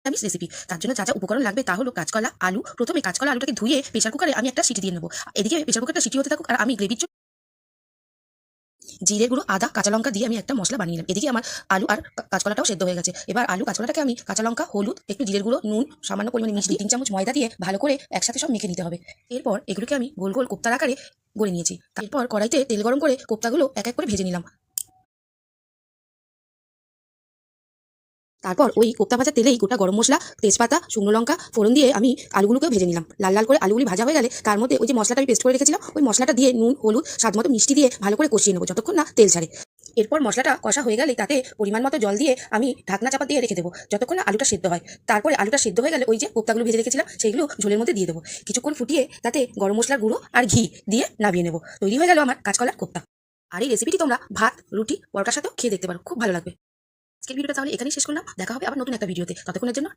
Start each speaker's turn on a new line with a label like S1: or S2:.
S1: নিরামিষ রেসিপি। তার জন্য যা যা উপকরণ লাগবে তা হলো কাঁচকলা, আলু। প্রথমে কাঁচকলা আলুটাকে ধুয়ে প্রেসার কুকারে আমি একটা সিটি দিয়ে নেবো। এদিকে প্রেসার কুকারটা সিটি হতে থাকুক আর আমি গ্রেভির জন্য জিরে গুঁড়ো, আদা, কাঁচা লঙ্কা দিয়ে আমি একটা মশলা বানিয়ে নিলাম। এদিকে আমার আলু আর কাঁচকলাটাও সেদ্ধ হয়ে গেছে। এবার আলু কাঁচকলাটাকে আমি কাঁচা লঙ্কা, হলুদ, একটু জিরের গুঁড়ো, নুন, সামান্য পরিমাণে মিষ্টি, 3 চামচ ময়দা দিয়ে ভালো করে একসাথে সব মেখে নিতে হবে। এরপর এগুলোকে আমি গোল গোল কোপ্তার আকারে গড়ে নিয়েছি। এরপর কড়াইতে তেল গরম করে কোপ্তাগুলো এক এক করে ভেজে নিলাম। তারপর ওই কোপ্তা ভাজার তেলেই গোটা গরম মশলা, তেজপাতা, শুকনো লঙ্কা ফোড়ন দিয়ে আমি আলুগুলোকেও ভেজে নিলাম। লাল লাল করে আলুগুলি ভাজা হয়ে গেলে তার মধ্যে ওই যে মশলাটা আমি পেস্ট করে রেখেছিলাম ওই মশলাটা দিয়ে নুন, হলুদ, স্বাদ মতো মিষ্টি দিয়ে ভালো করে কষিয়ে নেবো যতক্ষণ না তেল ছাড়ে। এরপর মশলাটা কষা হয়ে গেলে তাতে পরিমাণ মতো জল দিয়ে আমি ঢাকনা চাপা দিয়ে রেখে দেবো যতক্ষণ না আলুটা সেদ্ধ হয়। তারপরে আলুটা সেদ্ধ হয়ে গেলে ওই যে কোপ্তাগুলো ভেজে রেখেছিলাম সেইগুলো ঝোলের মধ্যে দিয়ে দেবো। কিছুক্ষণ ফুটিয়ে তাতে গরম মশলার গুঁড়ো আর ঘি দিয়ে নামিয়ে নেবো। তৈরি হয়ে গেল আমার কাঁচকলার কোপ্তা। আর এই রেসিপিটি তোমরা ভাত, রুটি, পরোটার সাথেও খেয়ে দেখতে পারো, খুব ভালো লাগবে। আজকের ভিডিওটা তাহলে এখানেই শেষ করলাম। দেখা হবে আবার নতুন একটা ভিডিওতে। ততক্ষণের জন্য